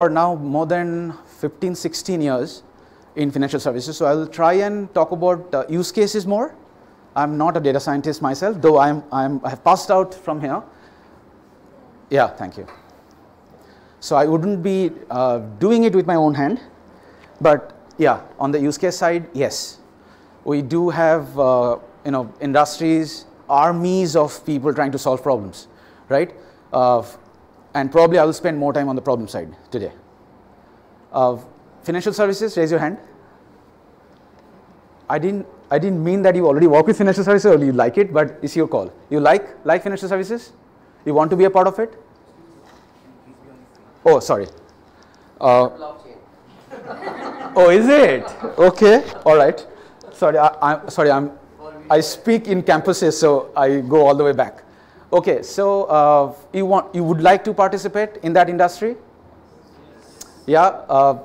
for now more than 15, 16 years in financial services. So I'll try and talk about use cases more. I'm not a data scientist myself, though I have passed out from here. Yeah, thank you. So I wouldn't be doing it with my own hand, but yeah, on the use case side, yes, we do have industries, armies of people trying to solve problems, right? And probably I will spend more time on the problem side today. Financial services, raise your hand. I didn't mean that you already work with financial services or you like it, but it's your call. You like financial services? You want to be a part of it? Oh, sorry. Oh, is it? Okay, all right. Sorry, I speak in campuses, so I go all the way back. Okay, so you would like to participate in that industry? Yeah,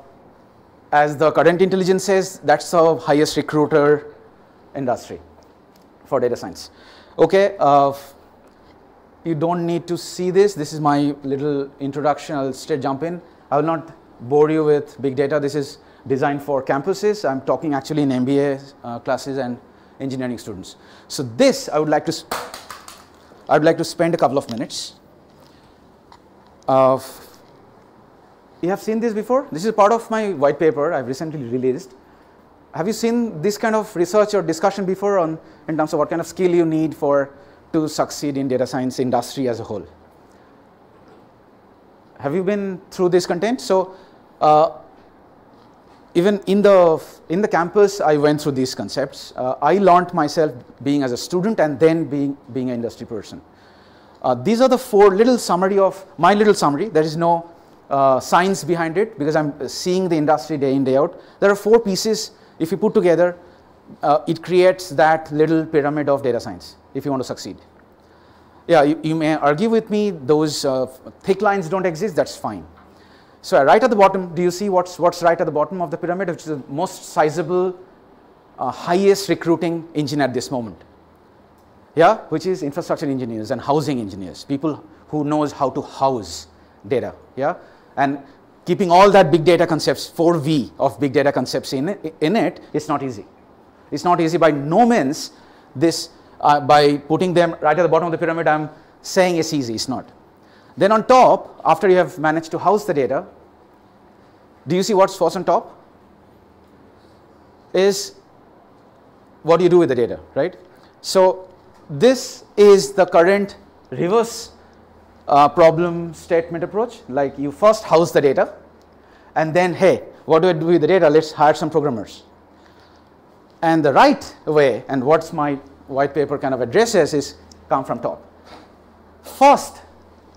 as the current intelligence says, that's the highest recruiter industry for data science. Okay, you don't need to see this. This is my little introduction. I'll straight jump in. I will not bore you with big data. This is designed for campuses. I'm talking actually in MBA classes and engineering students. So this I would like to spend a couple of minutes. You have seen this before? This is part of my white paper I've recently released. Have you seen this kind of research or discussion before in terms of what kind of skill you need to succeed in data science industry as a whole? Have you been through this content? So even in the campus, I went through these concepts. I learned myself being as a student and then being an industry person. These are the four little summary of my little summary. There is no science behind it because I'm seeing the industry day in, day out. There are four pieces. If you put together, it creates that little pyramid of data science if you want to succeed. Yeah, you may argue with me, those thick lines don't exist, that's fine. So right at the bottom, do you see what's right at the bottom of the pyramid, which is the most sizable, highest recruiting engine at this moment? Yeah, which is infrastructure engineers and housing engineers, people who knows how to house data. Yeah, and keeping all that big data concepts, 4V of big data concepts in it, it's not easy. It's not easy by no means. This by putting them right at the bottom of the pyramid, I'm saying it's easy. It's not. Then on top, after you have managed to house the data, do you see what's on top? Is what do you do with the data, right? So this is the current reverse problem statement approach. Like you first house the data, and then, hey, what do I do with the data? Let's hire some programmers. And the right way, and what's my white paper kind of addresses, is come from top. First,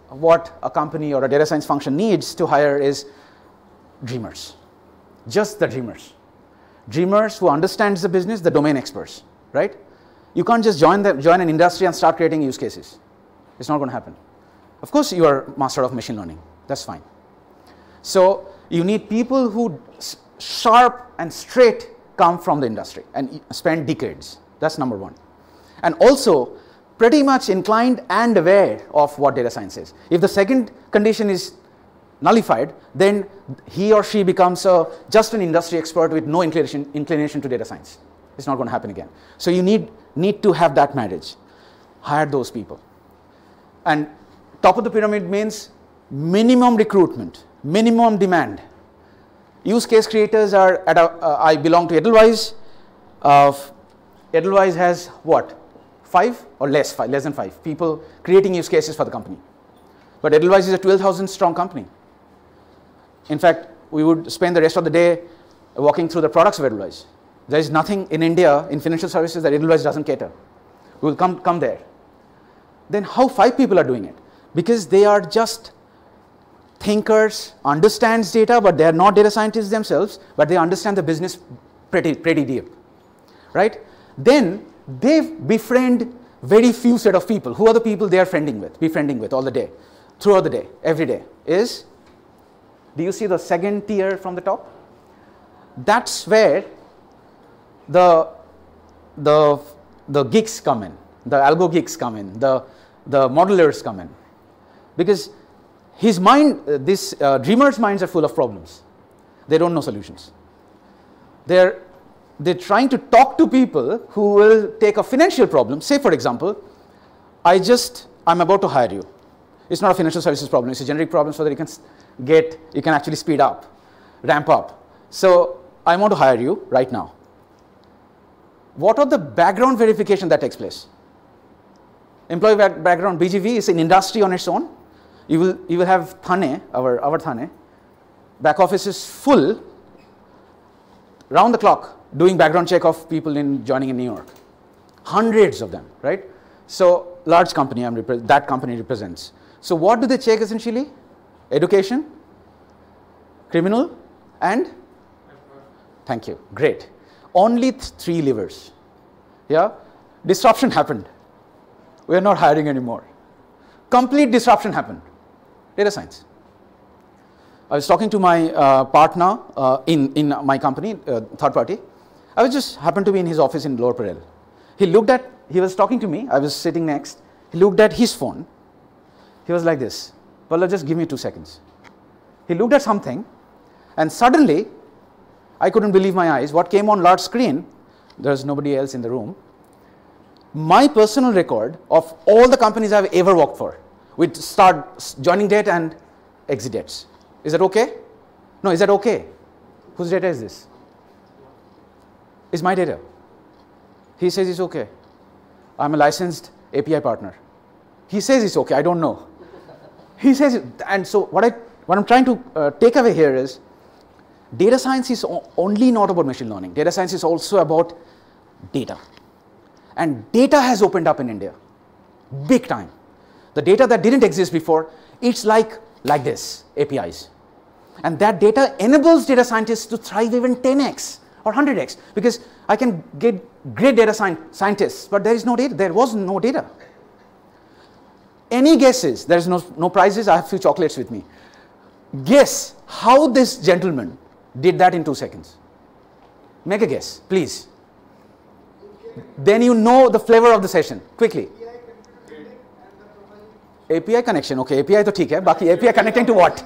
what a company or a data science function needs to hire is dreamers, just the dreamers. Dreamers who understands the business, the domain experts, right? You can't just join an industry and start creating use cases. It's not going to happen. Of course, you are master of machine learning. That's fine. So you need people who sharp and straight come from the industry and spend decades. That's number one. And also pretty much inclined and aware of what data science is. If the second condition is nullified, then he or she becomes just an industry expert with no inclination to data science. It's not going to happen again. So you need to have that marriage. Hire those people. And top of the pyramid means minimum recruitment, minimum demand. Use case creators are at I belong to Edelweiss. Edelweiss has what? 5 or less than 5 people creating use cases for the company. But Edelweiss is a 12,000 strong company. In fact, we would spend the rest of the day walking through the products of Edelweiss. There is nothing in India in financial services that Edelweiss doesn't cater. We will come there. Then how 5 people are doing it? Because they are just thinkers, understands data, but they are not data scientists themselves, but they understand the business pretty deep, right? Then they befriend very few set of people. Who are the people they are befriending with all the day, throughout the day, every day? Do you see the second tier from the top? That's where the geeks come in, the algo geeks come in, the modelers come in. Because his mind, this dreamer's minds are full of problems. They don't know solutions. They're trying to talk to people who will take a financial problem. Say, for example, I'm about to hire you. It's not a financial services problem. It's a generic problem so that you can actually speed up, ramp up. So I want to hire you right now. What are the background verification that takes place? Employee background, BGV is an industry on its own. You will have Thane, our Thane. Back office is full, round the clock, doing background check of people joining in New York. Hundreds of them, right? So large company that company represents. So what do they check essentially? Education, criminal, and? Thank you, great. Only 3 levers. Yeah, disruption happened. We are not hiring anymore. Complete disruption happened. Data science. I was talking to my partner in my company, third party. I was just happened to be in his office in Lower Parel. He was talking to me. I was sitting next. He looked at his phone. He was like this. Pallab, just give me 2 seconds. He looked at something, and suddenly, I couldn't believe my eyes. What came on large screen, there's nobody else in the room. My personal record of all the companies I've ever worked for, with start joining date and exit dates. Is that okay? No, is that okay? Whose data is this? It's my data. He says it's okay. I'm a licensed API partner. He says it's okay. I don't know. He says it, and so what I'm trying to take away here is, data science is only not about machine learning. Data science is also about data. And data has opened up in India, big time. The data that didn't exist before, it's like this, APIs. And that data enables data scientists to thrive even 10x or 100x, because I can get great data scientists, but there is no data. There was no data. Any guesses? There is no prizes. I have a few chocolates with me. Guess how this gentleman did that in 2 seconds. Make a guess, please. Then you know the flavor of the session. Quickly. API connection. Okay, API to theek hai. Baki API connecting to what?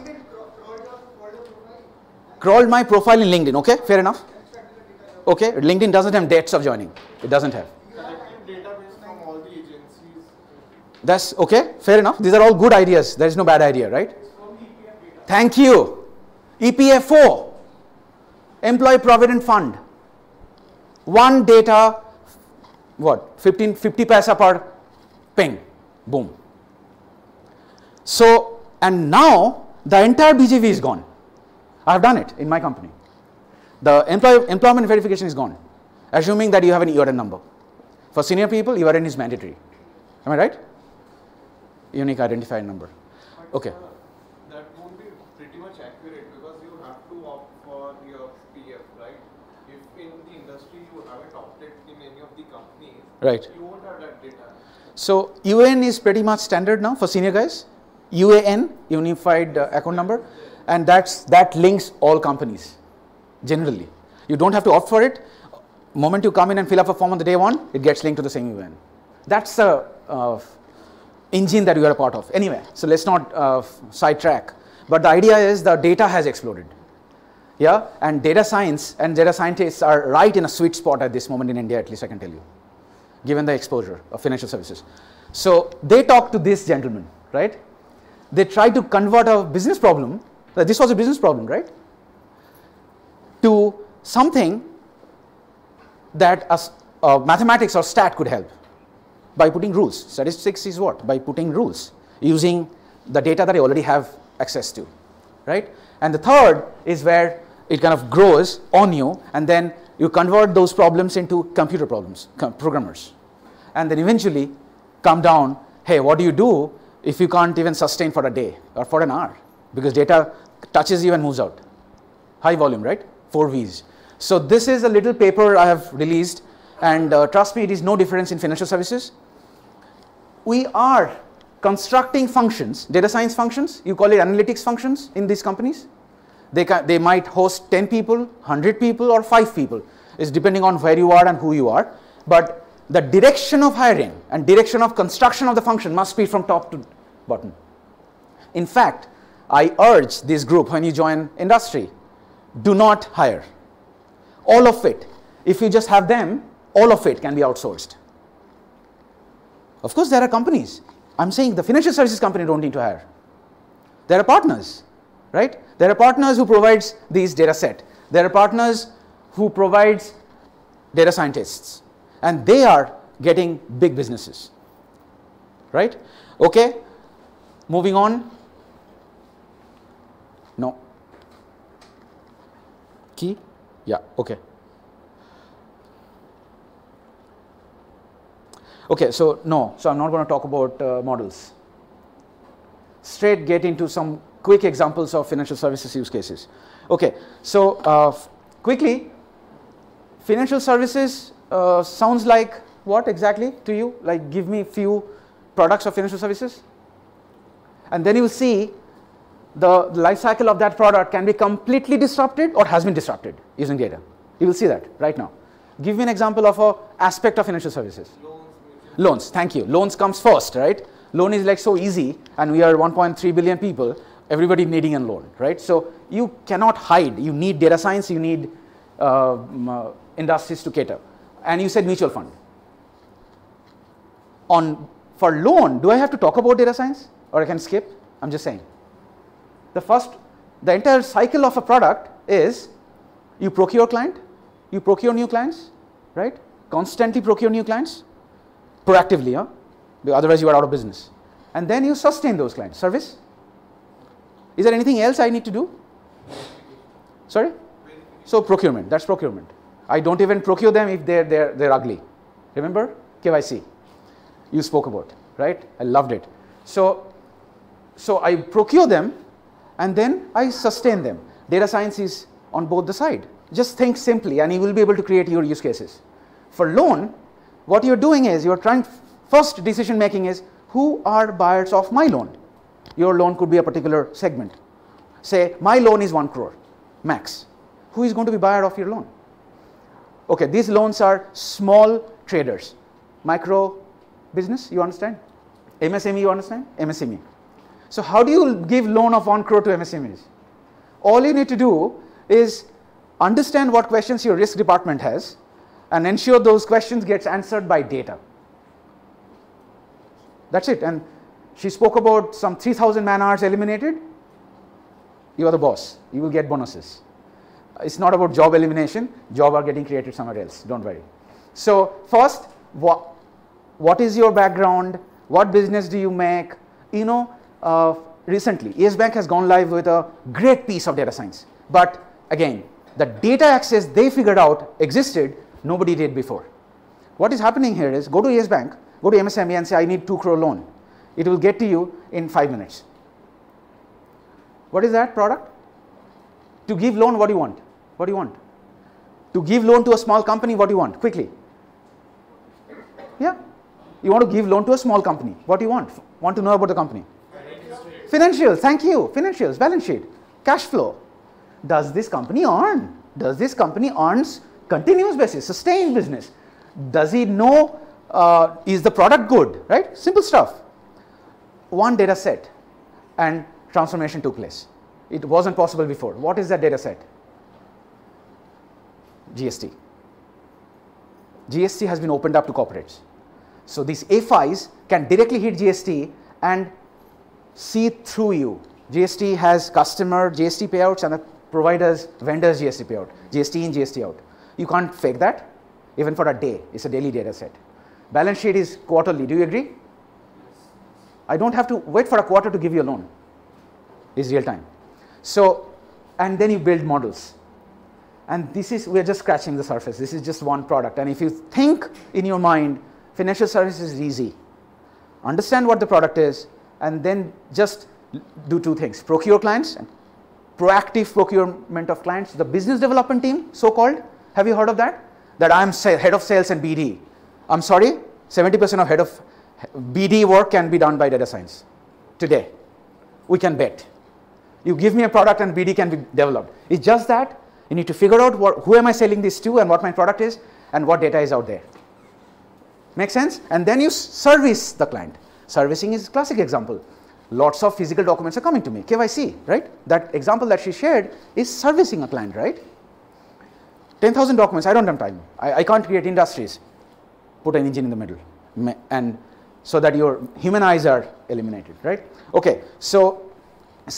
Crawled my profile in LinkedIn. Okay, fair enough. Okay, LinkedIn doesn't have dates of joining. It doesn't have. Database from all the agencies. That's okay, fair enough. These are all good ideas. There is no bad idea, right? Thank you. EPFO, Employee Provident Fund. One data, what, 50 paisa per ping, boom. So, and now the entire BGV is gone. I have done it in my company. The employment verification is gone, assuming that you have an EON number. For senior people, EON is mandatory. Am I right? Unique identifier number. Okay. That won't be pretty much accurate because you have to opt for your PF, right? If in the industry you haven't opted in any of the companies, right, you won't have that data. So UAN is pretty much standard now for senior guys. UAN, Unified Account Number, and that links all companies. Generally, you don't have to opt for it. Moment you come in and fill up a form on the day one, it gets linked to the same UAN. That's the engine that you are a part of. Anyway, so let's not sidetrack. But the idea is the data has exploded. Yeah, and data science and data scientists are right in a sweet spot at this moment in India, at least I can tell you, given the exposure of financial services. So they talk to this gentleman, right? They try to convert a business problem, this was a business problem, right, to something that mathematics or stat could help by putting rules. Statistics is what? By putting rules, using the data that I already have access to, right? And the third is where it kind of grows on you, and then you convert those problems into computer problems, programmers, and then eventually come down, hey, what do you do if you can't even sustain for a day or for an hour? Because data touches you and moves out. High volume, right? 4 V's. So this is a little paper I have released, and trust me, it is no difference in financial services. We are constructing functions, data science functions, you call it analytics functions in these companies. They might host 10 people, 100 people, or 5 people. It's depending on where you are and who you are. But the direction of hiring and direction of construction of the function must be from top to bottom. In fact, I urge this group when you join industry, do not hire. All of it. If you just have them, all of it can be outsourced. Of course, there are companies. I'm saying the financial services company don't need to hire. There are partners, right? There are partners who provides these data set. There are partners who provides data scientists, and they are getting big businesses, right? Okay, moving on. No. Key? Yeah, okay. Okay, so no, so I'm not going to talk about models. Straight get into some quick examples of financial services use cases. Okay, so quickly, financial services sounds like what exactly to you? Like give me few products of financial services, and then you will see the life cycle of that product can be completely disrupted or has been disrupted using data. You will see that right now. Give me an example of an aspect of financial services. Loans, thank you. Loans comes first, right? Loan is like so easy, and we are 1.3 billion people, everybody needing a loan, right? So you cannot hide. You need data science, you need industries to cater. And you said mutual fund. For loan, do I have to talk about data science, or I can skip? I'm just saying. The entire cycle of a product is you procure client, you procure new clients, right? Constantly procure new clients, proactively, huh? Otherwise you are out of business. And then you sustain those clients. Service? Is there anything else I need to do? Sorry? So procurement, that's procurement. I don't even procure them if they're ugly. Remember? KYC. You spoke about, right? I loved it. So I procure them and then I sustain them. Data science is on both the side. Just think simply and you will be able to create your use cases. For loan, what you're doing is you're trying, first decision making is who are buyers of my loan? Your loan could be a particular segment. Say my loan is 1 crore max. Who is going to be buyer of your loan? Okay, these loans are small traders. Micro business, you understand? MSME, you understand? MSME. So how do you give loan of 1 crore to MSMEs? All you need to do is understand what questions your risk department has and ensure those questions gets answered by data. That's it. And she spoke about some 3,000 man hours eliminated. You are the boss. You will get bonuses. It's not about job elimination. Job are getting created somewhere else. Don't worry. So first, what is your background? What business do you make? You know, recently, Yes Bank has gone live with a great piece of data science. But again, the data access they figured out existed, nobody did before. What is happening here is go to Yes Bank, go to MSME and say, I need 2 crore loan. It will get to you in 5 minutes. What is that product? To give loan, what do you want? What do you want? To give loan to a small company, what do you want? Quickly. Yeah. You want to give loan to a small company. What do you want? Want to know about the company? Financials, thank you. Financials, balance sheet, cash flow. Does this company earn? Does this company earns continuous basis, sustained business? Does he know, is the product good, right? Simple stuff. One data set and transformation took place. It wasn't possible before. What is that data set? GST. GST has been opened up to corporates. So these FIs can directly hit GST and see through you. GST has customer GST payouts and the providers, vendors GST payout. GST in, GST out. You can't fake that even for a day. It's a daily data set. Balance sheet is quarterly. Do you agree? I don't have to wait for a quarter to give you a loan. It's real time. So, and then you build models. And this is, we're just scratching the surface. This is just one product. And if you think in your mind, financial services is easy. Understand what the product is and then just do 2 things. Procure clients, and proactive procurement of clients. The business development team, so-called, have you heard of that? That I'm head of sales and BD. I'm sorry, 70% of head of BD work can be done by data science today. We can bet. You give me a product and BD can be developed. It's just that you need to figure out who am I selling this to and what my product is and what data is out there. Make sense? And then you service the client. Servicing is a classic example. lots of physical documents are coming to me, KYC, right? That example that she shared is servicing a client, right? 10,000 documents, I don't have time. I can't create industries. Put an engine in the middle, and so that your human eyes are eliminated, right? Okay, so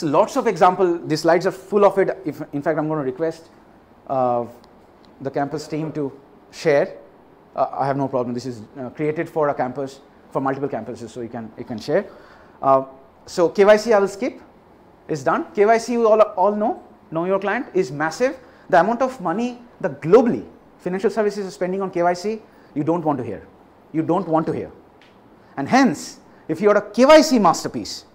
lots of example. These slides are full of it. In fact, I'm going to request the campus team to share. I have no problem. This is created for a campus, for multiple campuses, so you can share. So KYC I will skip. Is done. KYC you all know your client is massive. The amount of money that globally financial services are spending on KYC, you don't want to hear. You don't want to hear. And hence, if you are a KYC masterpiece,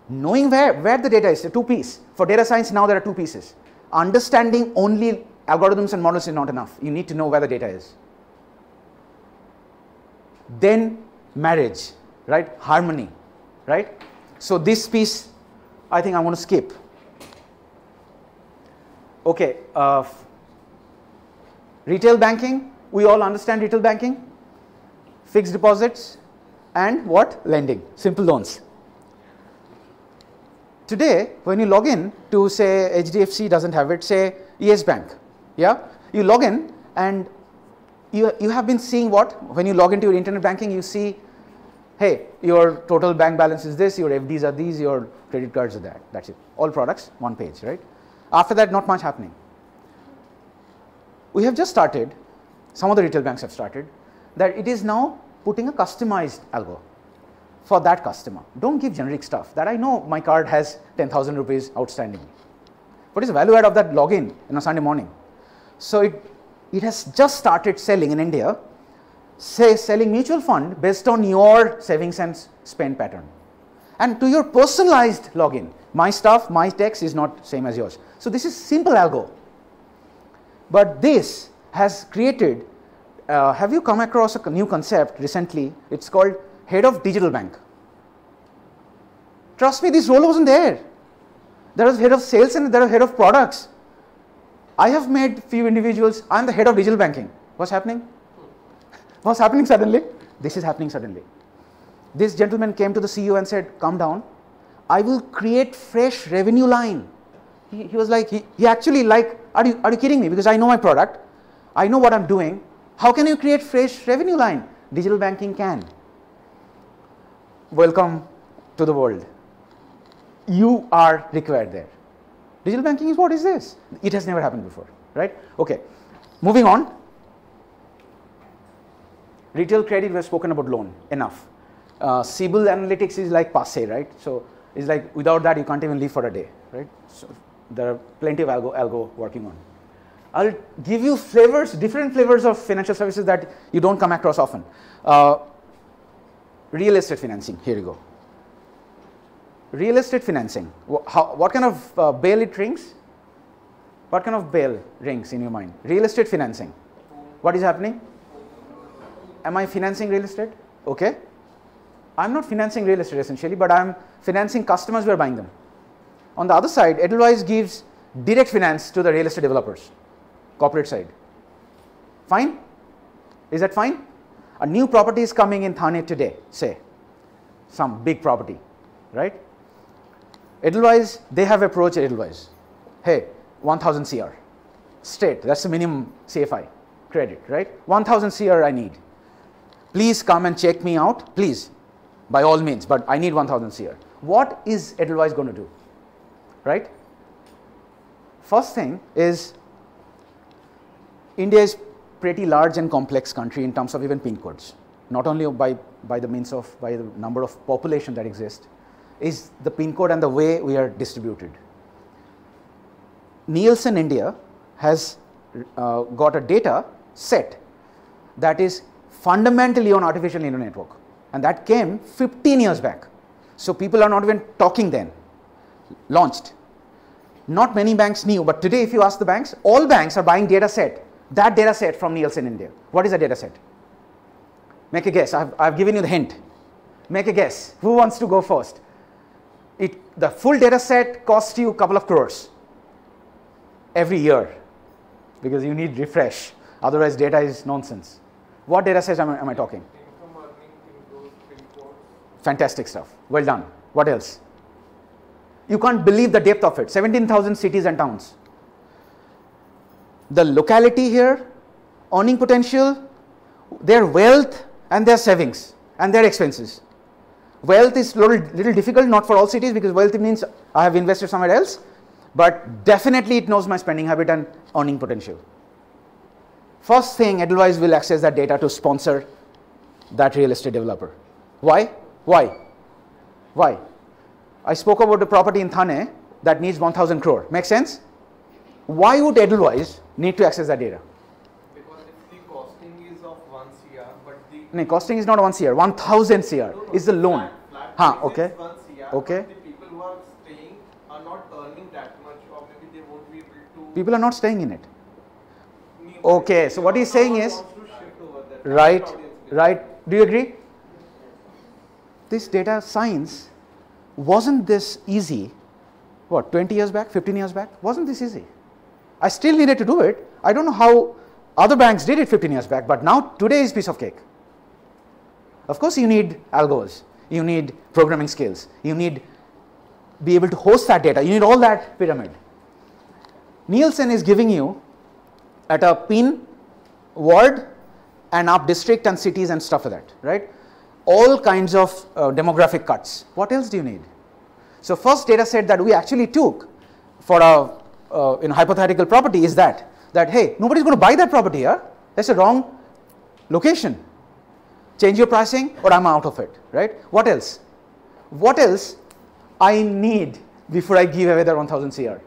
knowing where the data is, the two pieces. For data science now there are two pieces. Understanding only algorithms and models is not enough. You need to know where the data is. Then marriage, right? Harmony, right? So this piece, I think I want to skip. Okay, retail banking, we all understand retail banking, fixed deposits, and what? Lending, simple loans. Today, when you log in to say HDFC doesn't have it, say Yes Bank, yeah, you log in and you have been seeing what? When you log into your internet banking, you see, hey, your total bank balance is this, your FDs are these, your credit cards are that. That's it. All products, one page, right? After that, not much happening. We have just started, some of the retail banks have started, that it is now putting a customized algo for that customer. Don't give generic stuff that I know my card has 10,000 rupees outstanding. What is the value add of that login on a Sunday morning? So it has just started selling in India, say selling mutual fund based on your savings and spend pattern. And to your personalized login, my stuff, my text is not same as yours. So this is simple algo. But this has created, have you come across a new concept recently? It's called head of digital bank. Trust me, this role wasn't there. There was head of sales and there was head of products. I have made few individuals, I'm the head of digital banking. What's happening? What's happening suddenly? This is happening suddenly. This gentleman came to the CEO and said, calm down, I will create fresh revenue line. He was like, he actually like, are you kidding me? Because I know my product, I know what I'm doing. How can you create fresh revenue line? Digital banking can. Welcome to the world. You are required there. Digital banking is what is this? It has never happened before, right? Okay, moving on. Retail credit, we have spoken about loan, enough. CIBIL analytics is like passe, right? So it's like without that you can't even live for a day, right? So there are plenty of algo working on. I'll give you flavors, different flavors of financial services that you don't come across often. Real estate financing, here you go. Real estate financing, what kind of bail it rings? What kind of bail rings in your mind? Real estate financing, what is happening? Am I financing real estate? Okay. I'm not financing real estate essentially, but I'm financing customers who are buying them. On the other side, Edelweiss gives direct finance to the real estate developers, corporate side. Fine? Is that fine? A new property is coming in Thane today, say, some big property, right? Edelweiss, they have approached Edelweiss. Hey, 1000 CR, straight, that's the minimum CFI credit, right? 1000 CR I need. Please come and check me out, please, by all means, but I need 1000 CR. What is Edelweiss going to do, right? First thing is, India is pretty large and complex country in terms of even PIN codes, not only by the number of population that exists, is the PIN code and the way we are distributed. Nielsen India has got a data set that is fundamentally on artificial neural network, and that came 15 years back. So people are not even talking then. Launched. Not many banks knew, but today if you ask the banks, all banks are buying data set, that data set from Nielsen India. What is a data set? Make a guess. I've given you the hint. Make a guess. Who wants to go first? The full data set costs you a couple of crores every year because you need refresh. Otherwise, data is nonsense. What data sets am I talking? Income earning in those PIN codes. Fantastic stuff. Well done. What else? You can't believe the depth of it. 17,000 cities and towns. The locality here, earning potential, their wealth and their savings and their expenses. Wealth is little difficult, not for all cities, because wealth means I have invested somewhere else, but definitely it knows my spending habit and earning potential. First thing, Edelweiss will access that data to sponsor that real estate developer. Why? Why? Why? I spoke about the property in Thane that needs 1,000 crore. Make sense? Why would Edelweiss need to access that data? Because if the costing is of 1 CR, but the... No, costing is not 1 CR, 1,000 CR is the loan. Flat Okay. is 1 CR, Okay. but the people who are staying are not earning that much, or maybe they won't be able to... People are not staying in it. Okay, so what he's saying is, right, right, do you agree? This data science, wasn't this easy, what, 20 years back, 15 years back? Wasn't this easy? I still needed to do it. I don't know how other banks did it 15 years back, but now today is piece of cake. Of course you need algos, you need programming skills, you need be able to host that data, you need all that pyramid. Nielsen is giving you at a pin, ward, and up district and cities and stuff like that, right? All kinds of demographic cuts. What else do you need? So first data set that we actually took for a hypothetical property is that hey, nobody's going to buy that property here. That's a wrong location. Change your pricing or I'm out of it, right? What else? What else I need before I give away the 1,000 CR?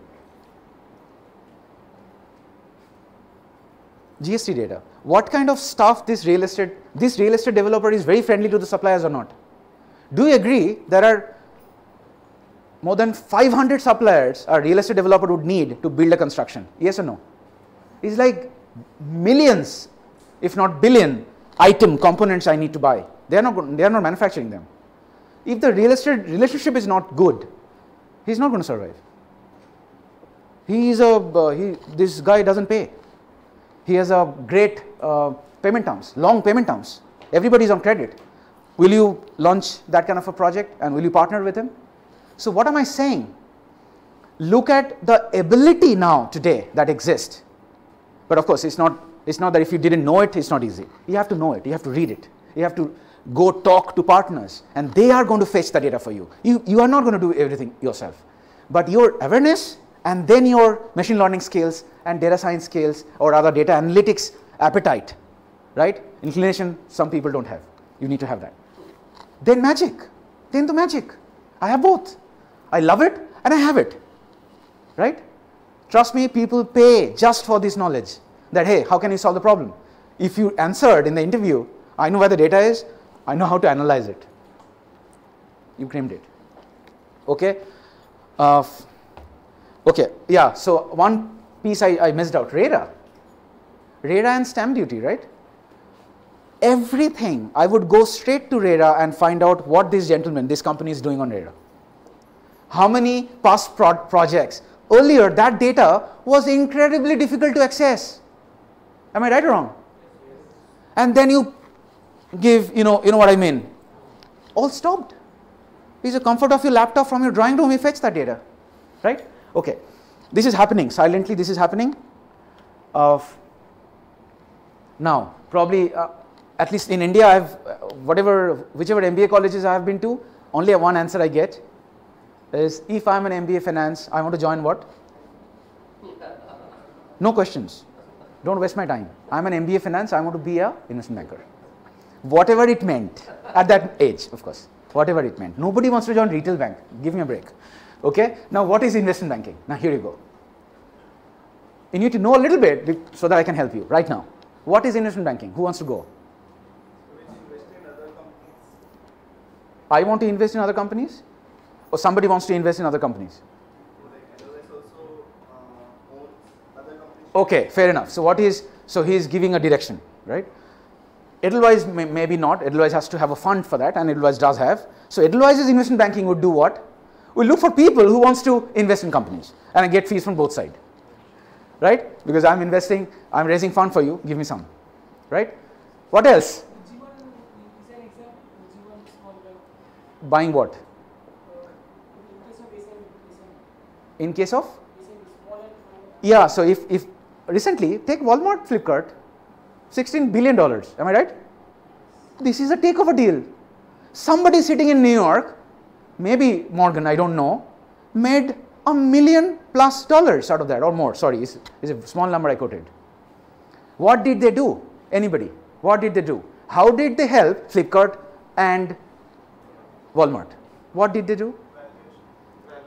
GST data. What kind of stuff this real estate developer is very friendly to the suppliers or not? Do you agree there are more than 500 suppliers a real estate developer would need to build a construction? Yes or no? It's like millions, if not billion, item components I need to buy. They are not manufacturing them. If the real estate relationship is not good, he's not going to survive. This guy doesn't pay. He has a great payment terms, long payment terms. Everybody is on credit. Will you launch that kind of a project and will you partner with him? So what am I saying? Look at the ability now today that exists. But of course, it's not that if you didn't know it, it's not easy. You have to know it. You have to read it. You have to go talk to partners and they are going to fetch the data for you. You are not going to do everything yourself. But your awareness and then your machine learning skills and data science skills or other data analytics appetite, right? Inclination some people don't have. You need to have that. Then magic. Then the magic. I have both. I love it and I have it, right? Trust me, people pay just for this knowledge that, hey, how can you solve the problem? If you answered in the interview, I know where the data is, I know how to analyze it. You claimed it. Okay. Okay, yeah, so one piece I missed out, RERA. RERA and stamp duty, right? Everything, I would go straight to RERA and find out what this company is doing on RERA. How many past projects? Earlier, that data was incredibly difficult to access. Am I right or wrong? And then you give, you know what I mean. All stopped. It's the comfort of your laptop from your drawing room, you fetch that data, right? Okay, this is happening, silently this is happening. Now, probably, at least in India, whichever MBA colleges I have been to, only one answer I get is, if I'm an MBA finance, I want to join what? No questions. Don't waste my time. I'm an MBA finance, I want to be an investment banker. Whatever it meant, at that age, of course, whatever it meant. Nobody wants to join retail bank, give me a break. Okay, now what is investment banking? Now here you go. You need to know a little bit so that I can help you right now. What is investment banking? Who wants to go? Invest in other companies. I want to invest in other companies? Or somebody wants to invest in other companies? Edelweiss also owns other companies. Okay, fair enough. So he is giving a direction, right? Edelweiss maybe not. Edelweiss has to have a fund for that, and Edelweiss does have. So Edelweiss's investment banking would do what? We'll look for people who wants to invest in companies and I get fees from both sides, right? Because I'm investing, I'm raising fund for you, give me some, right? What else? Buying what? In case of? Yeah, so if recently, take Walmart, Flipkart, $16 billion, am I right? This is a takeover deal. Somebody sitting in New York, maybe Morgan, I don't know, made $1 million+ out of that, or more, sorry, it's a small number I quoted. What did they do? Anybody? What did they do? How did they help Flipkart and Walmart? What did they do?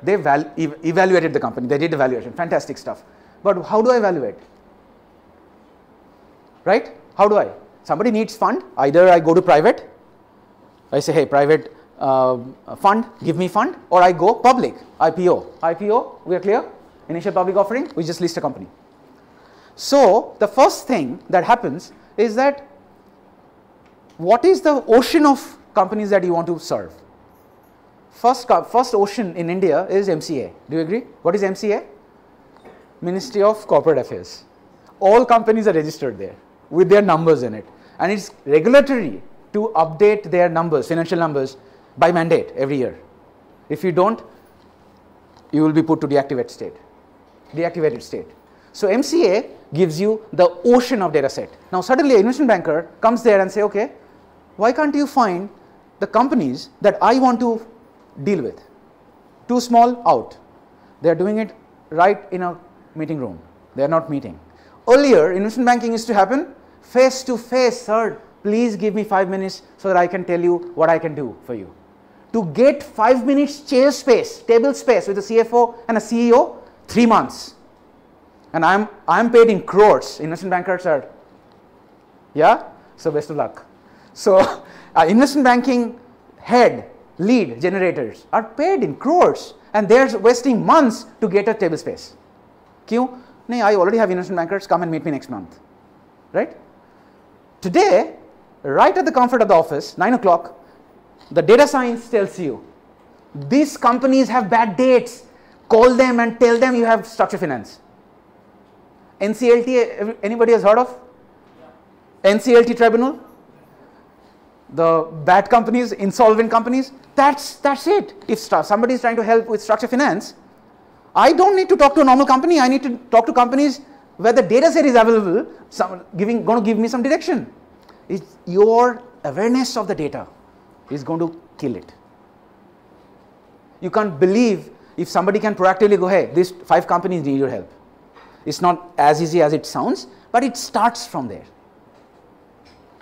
They evaluated the company. They did evaluation. Fantastic stuff. But how do I evaluate? Right? How do I? Somebody needs fund. Either I go to private. I say, hey, private fund, give me fund. Or I go public, IPO. IPO, we are clear? Initial public offering, we just list a company. So the first thing that happens is that what is the ocean of companies that you want to serve? First ocean in India is MCA. Do you agree? What is MCA? Ministry of Corporate Affairs. All companies are registered there with their numbers in it. And it's regulatory to update their numbers, financial numbers, by mandate every year. If you don't, you will be put to deactivated state. So MCA gives you the ocean of data set. Now suddenly an investment banker comes there and say, okay, why can't you find the companies that I want to deal with? Too small, out. They are doing it right in a meeting room. They are not meeting. Earlier, investment banking used to happen face to face. Sir, please give me 5 minutes so that I can tell you what I can do for you. To get 5 minutes chair space, table space with a CFO and a CEO, 3 months. And I'm paid in crores. Investment bankers are, yeah? So best of luck. So investment banking head, lead generators are paid in crores and they're wasting months to get a table space. Kyun? No, I already have investment bankers, come and meet me next month. Right? Today, right at the comfort of the office, 9 o'clock, the data science tells you, these companies have bad dates. Call them and tell them you have structured finance. NCLT, anybody has heard of? Yeah. NCLT tribunal? The bad companies, insolvent companies, that's it. If somebody is trying to help with structured finance, I don't need to talk to a normal company. I need to talk to companies where the data set is available, going to give me some direction. It's your awareness of the data is going to kill it. You can't believe if somebody can proactively go, hey, these 5 companies need your help. It's not as easy as it sounds, but it starts from there.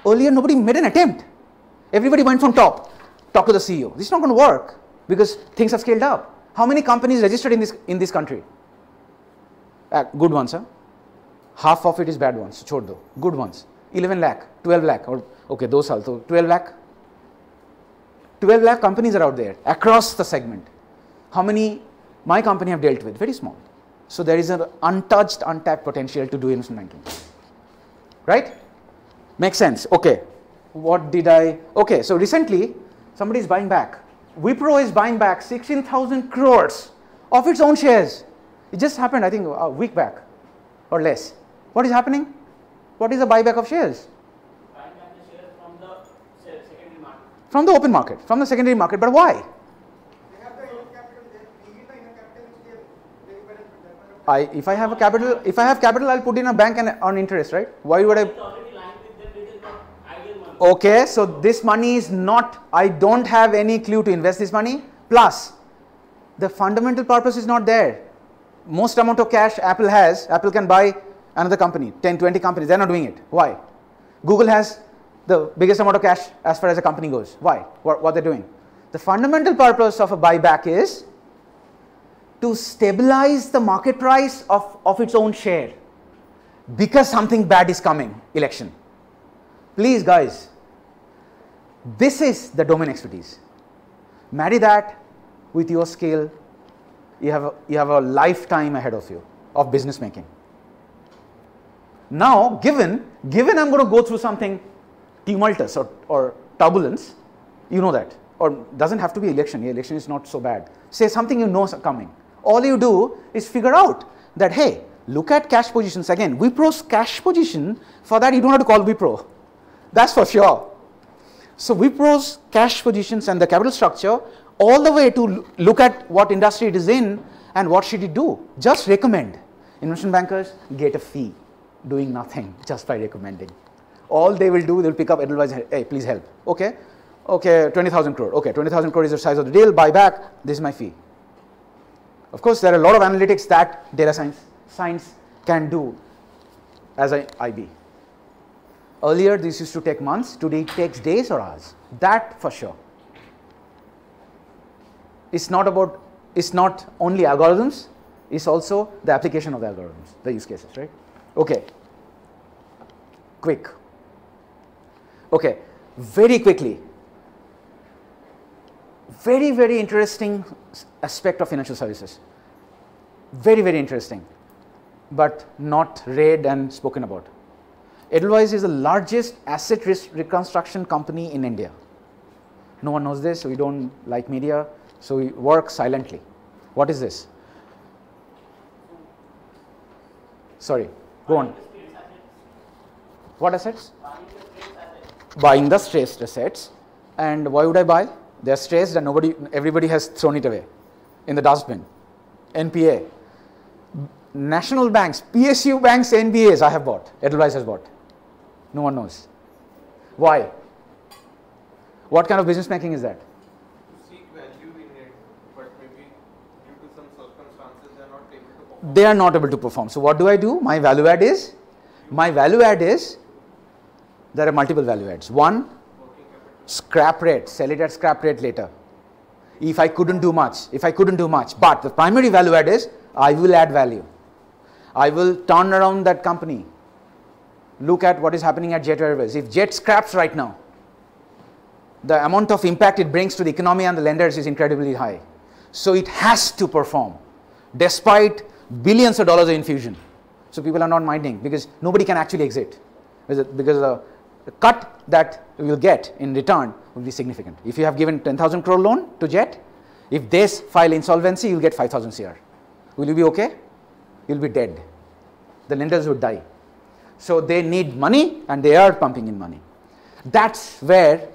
Earlier, nobody made an attempt. Everybody went from top, talk to the CEO. This is not going to work because things have scaled up. How many companies registered in this country? Good ones, huh? Half of it is bad ones. Chhod do. Good ones. 11 lakh, 12 lakh, or okay, those also 12 lakh. 12 lakh companies are out there across the segment. How many my company have dealt with? Very small. So there is an untouched, untapped potential to do investment banking. Right? Makes sense. Okay. Okay, so recently somebody is buying back. Wipro is buying back 16,000 crores of its own shares. It just happened, I think, a week back or less. What is happening? What is the buyback of shares? Buying back the shares from the secondary market. From the open market, from the secondary market. But why? They have the inner capital. They need the inner capital. If I have capital, I'll put in a bank and earn interest, right? Why would I? It's already lying with them. It is not ideal money. Okay, so this money is not, I don't have any clue to invest this money. Plus, the fundamental purpose is not there. Most amount of cash Apple has, Apple can buy another company, 10, 20 companies. They're not doing it. Why? Google has the biggest amount of cash as far as a company goes. Why? What they're doing? The fundamental purpose of a buyback is to stabilize the market price of its own share because something bad is coming, election. Please guys, this is the domain expertise. Marry that with your skill, you have a lifetime ahead of you of business making. Now, given I'm going to go through something tumultuous or turbulence, you know that, or doesn't have to be election. The election is not so bad. Say something you know is coming. All you do is figure out that, hey, look at cash positions again. Wipro's cash position, for that you don't have to call Wipro. That's for sure. So Wipro's cash positions and the capital structure, all the way to look at what industry it is in and what should it do. Just recommend. Investment bankers get a fee doing nothing just by recommending. All they will do, they will pick up Edelweiss, hey, please help. Okay, 20,000 crore. Okay, 20,000 crore is the size of the deal, buy back, this is my fee. Of course, there are a lot of analytics that data science can do as an IB. Earlier, this used to take months, today it takes days or hours. That for sure. It's not only algorithms, it's also the application of the algorithms, the use cases, right? Okay, quick. Okay, very quickly. Very, very interesting aspect of financial services. Very, very interesting, but not read and spoken about. Edelweiss is the largest asset reconstruction company in India. No one knows this, so we don't like media, so we work silently. What is this? Sorry, go on. What assets? Buying the stressed assets. And why would I buy? They are stressed and everybody has thrown it away in the dustbin. NPA. National banks, PSU banks, NBAs I have bought. Edelweiss has bought. No one knows. Why? What kind of business making is that? To seek value in it, but maybe due to some circumstances they are not able to perform. They are not able to perform. So what do I do? My value add is, there are multiple value adds. One, scrap rate, sell it at scrap rate later. If I couldn't do much, but the primary value add is, I will add value. I will turn around that company. Look at what is happening at Jet Airways. If Jet scraps right now, the amount of impact it brings to the economy and the lenders is incredibly high. So it has to perform despite billions of dollars of infusion. So people are not minding because nobody can actually exit because the cut that we will get in return will be significant. If you have given 10,000 crore loan to Jet, if they file insolvency, you will get 5,000 CR. Will you be okay? You will be dead. The lenders would die. So they need money and they are pumping in money. That's where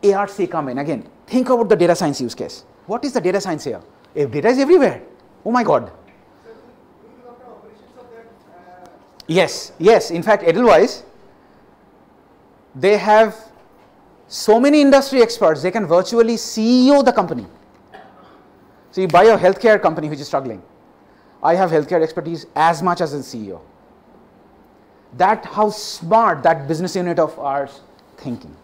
ARC come in. Again, think about the data science use case. What is the data science here? If data is everywhere, oh my God. Yes. In fact, Edelweiss, they have so many industry experts, they can virtually CEO the company. So you buy a healthcare company which is struggling. I have healthcare expertise as much as a CEO. That's how smart that business unit of ours thinking.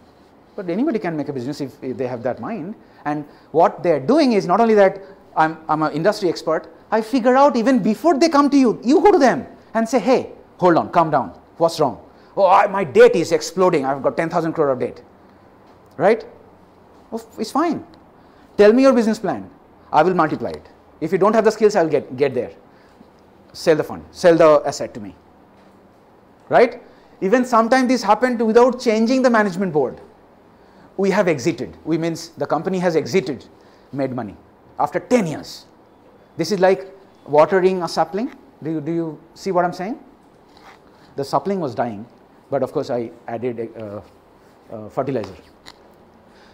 But anybody can make a business if they have that mind. And what they're doing is not only that I'm an industry expert, I figure out even before they come to you, you go to them and say, hey, hold on, calm down. What's wrong? Oh, my debt is exploding. I've got 10,000 crore of debt. Right? Oh, it's fine. Tell me your business plan. I will multiply it. If you don't have the skills, I'll get there. Sell the fund. Sell the asset to me. Right? Even sometimes this happened without changing the management board. We have exited. We means the company has exited, made money after 10 years. This is like watering a sapling. Do you see what I'm saying? The sapling was dying, but of course I added fertilizer.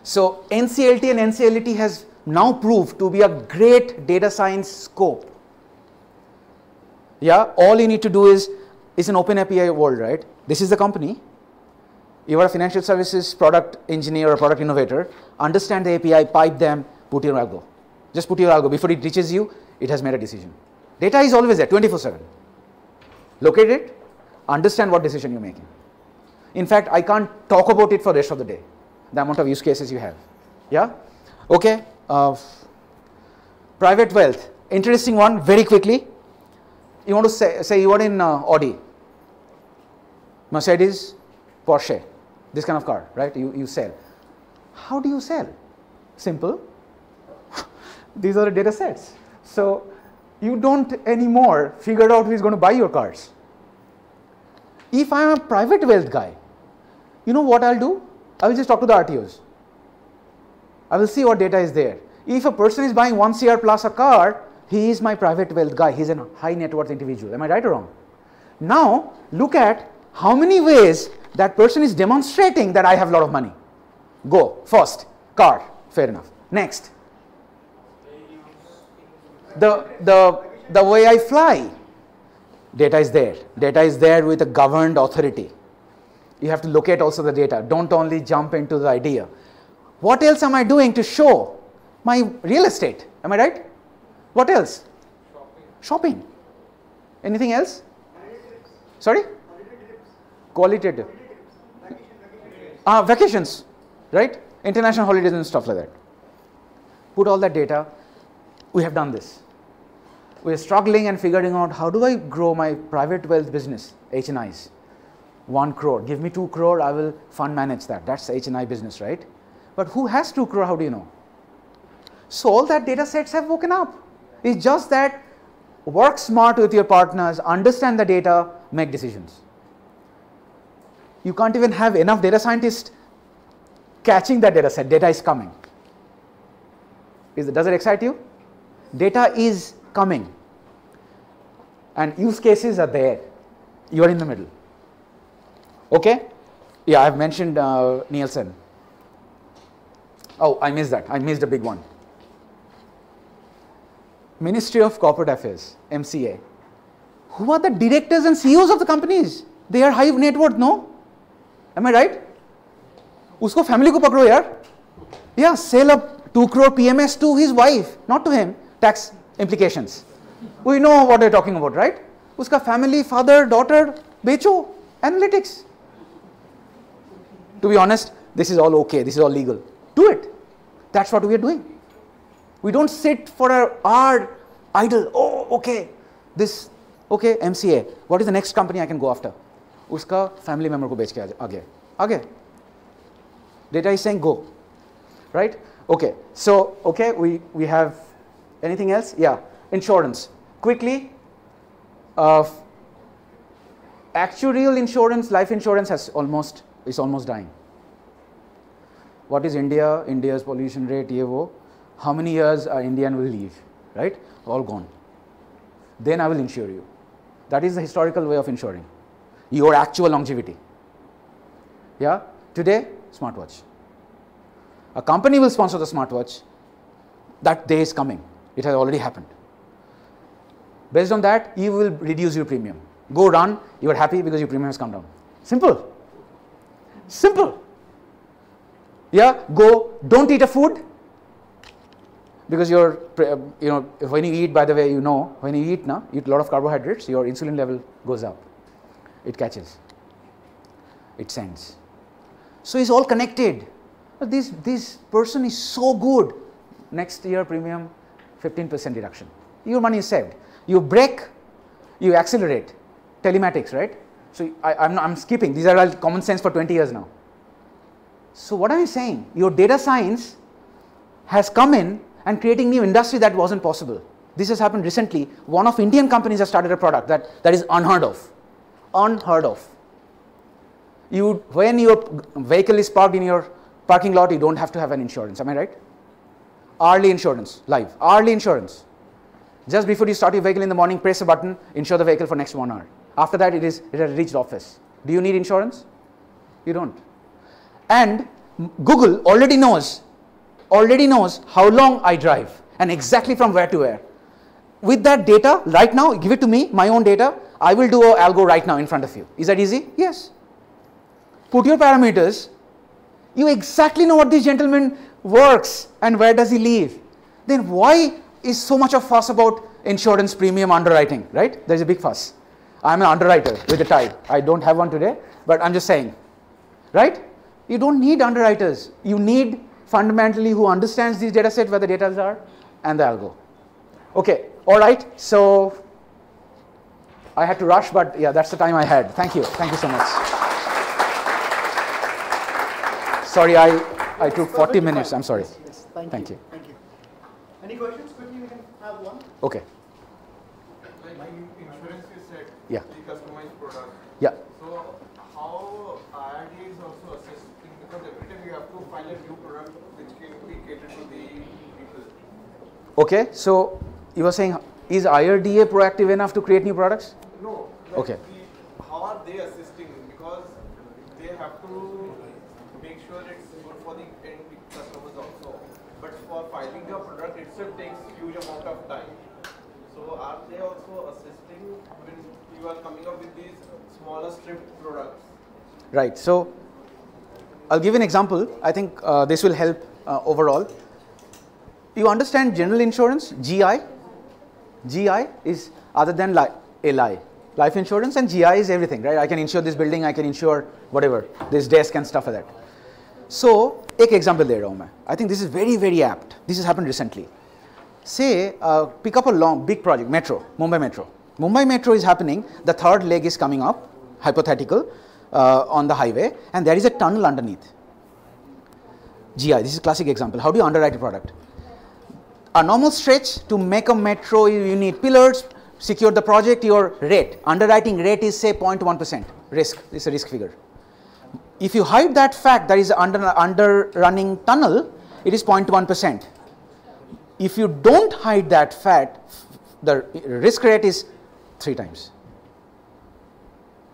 So NCLT and NCLT has now proved to be a great data science scope. Yeah, all you need to do is, it's an open API world, right? This is the company. You are a financial services product engineer or product innovator. Understand the API, pipe them, put your algo. Just put your algo. Before it reaches you, it has made a decision. Data is always there, 24/7. Locate it, understand what decision you're making. In fact, I can't talk about it for the rest of the day, the amount of use cases you have. Yeah? Okay. Private wealth. Interesting one, very quickly. You want to say you are in Audi, Mercedes, Porsche, this kind of car, right? You sell. How do you sell? Simple. These are the data sets. So you don't anymore figure out who is going to buy your cars. If I am a private wealth guy, you know what I'll do? I will just talk to the RTOs. I will see what data is there. If a person is buying 1 CR plus a car, he is my private wealth guy. He's a high net worth individual. Am I right or wrong? Now, look at how many ways that person is demonstrating that I have a lot of money. Go. First, car. Fair enough. Next. The way I fly. Data is there. Data is there with a governed authority. You have to locate also the data. Don't only jump into the idea. What else am I doing to show my real estate? Am I right? What else? Shopping. Anything else? Sorry? Qualitative. Vacations, right? International holidays and stuff like that. Put all that data. We have done this. We are struggling and figuring out how do I grow my private wealth business, HNIs. 1 crore. Give me 2 crore, I will fund manage that. That's HNI business, right? But who has 2 crore? How do you know? So all that data sets have woken up. It's just that work smart with your partners, understand the data, make decisions. You can't even have enough data scientists catching that data set. Data is coming. Does it excite you? Data is coming. And use cases are there. You are in the middle. Okay? Yeah, I've mentioned Nielsen. Oh, I missed that. I missed a big one. Ministry of Corporate Affairs, MCA. Who are the directors and CEOs of the companies? They are high net worth, no? Am I right? Usko family ko pakdo yaar. Yeah, sell a 2 crore PMS to his wife, not to him. Tax implications. We know what they're talking about, right? Uska family, father, daughter, becho, analytics. To be honest, this is all okay. This is all legal. Do it. That's what we are doing. We don't sit for an hour idle. Oh, okay. This, okay, MCA. What is the next company I can go after? Uska family member ko bech ke aage. Data is saying go. Right? Okay. So, okay, we have anything else? Yeah. Insurance. Quickly, actuarial insurance, life insurance is almost dying. What is India? India's pollution rate, ye wo. How many years Indian will leave, right? All gone. Then I will insure you. That is the historical way of insuring your actual longevity. Yeah? Today, smartwatch. A company will sponsor the smartwatch. That day is coming. It has already happened. Based on that, you will reduce your premium. Go run, you are happy because your premium has come down. Simple. Simple. Yeah, go, don't eat a food because you're, when you eat, by the way, when you eat a lot of carbohydrates, your insulin level goes up. It catches. It sends. So it's all connected. This person is so good. Next year premium, 15% reduction. Your money is saved. You brake, you accelerate. Telematics, right? So I'm skipping. These are all common sense for 20 years now. So what am I saying? Your data science has come in and creating new industry that wasn't possible. This has happened recently. One of Indian companies has started a product that is unheard of. Unheard of. When your vehicle is parked in your parking lot, you don't have to have an insurance. Am I right? Hourly insurance, live. Hourly insurance. Just before you start your vehicle in the morning, press a button, insure the vehicle for next 1 hour. After that, it has reached office. Do you need insurance? You don't. And Google already knows how long I drive and exactly from where to where. With that data, right now, give it to me, my own data, I will do an algo right now in front of you. Is that easy? Yes. Put your parameters. You exactly know what this gentleman works and where does he live. Then why is so much of fuss about insurance premium underwriting, right? There's a big fuss. I'm an underwriter with a tie. I don't have one today, but I'm just saying, right? You don't need underwriters. You need fundamentally who understands these data sets, where the data are, and the algo. Okay, all right. So I had to rush, but yeah, that's the time I had. Thank you. Thank you so much. Sorry, I took 40 minutes. I'm sorry. Yes, thank you. Thank you. Any questions? Quickly, we can have one. Okay. Like insurance is said, Yeah. the customized product. Yeah. So how IRDA is also assisting, because every time you have to file a new product which can be catered to the people. Okay. So you were saying, is IRDA proactive enough to create new products? No. Okay. How are they assisting? Because they have to make sure it's good for the for filing a product itself takes huge amount of time. So are they also assisting when you are coming up with these smaller stripped products? Right. So I'll give an example. I think this will help overall. You understand general insurance, GI? GI is other than LI. Life insurance, and GI is everything, right? I can insure this building, I can insure whatever, this desk and stuff like that. So, एक example दे रहा हूँ मैं. I think this is very, very apt. This has happened recently. Say, pick up a big project, Metro, Mumbai Metro. Mumbai Metro is happening, the third leg is coming up, hypothetical, on the highway, and there is a tunnel underneath. GI, this is a classic example. How do you underwrite a product? A normal stretch to make a metro, you need pillars, secure the project, your rate. Underwriting rate is say 0.1% risk, this is a risk figure. If you hide that fact, there is an under-running tunnel, it is 0.1%. If you don't hide that fact, the risk rate is 3 times.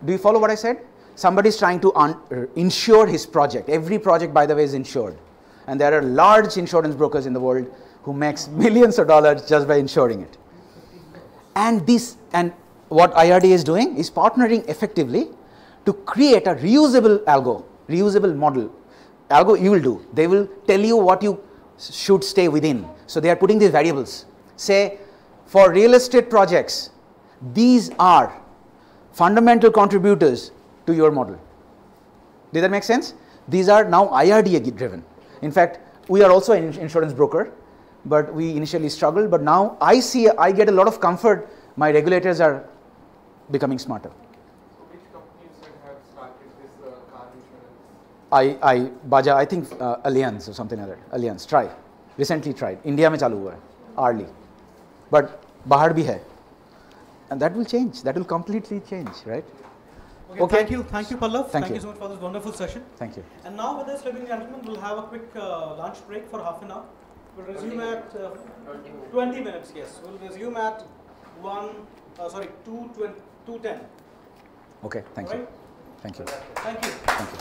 Do you follow what I said? Somebody is trying to insure his project. Every project, by the way, is insured. And there are large insurance brokers in the world who makes millions of dollars just by insuring it. And what IRD is doing is partnering effectively to create a reusable reusable model. Algo you will do. They will tell you what you should stay within. So they are putting these variables. Say, for real estate projects, these are fundamental contributors to your model. Did that make sense? These are now IRD driven. In fact, we are also an insurance broker, but we initially struggled, but now I get a lot of comfort. My regulators are becoming smarter. So which companies have started this car insurance? I think Allianz or something like that. Allianz, try. Recently tried. India mein chalu hua hai, early. But bahar bhi hai. And that will change. That will completely change, right? Okay. Thank you, Pallab. Thank you so much for this wonderful session. Thank you. And now with this, ladies and gentlemen, we'll have a quick lunch break for half an hour. We'll resume at 20 minutes, yes. We'll resume at 2:10. Okay, thank you. Right? Thank you. Thank you. Thank you.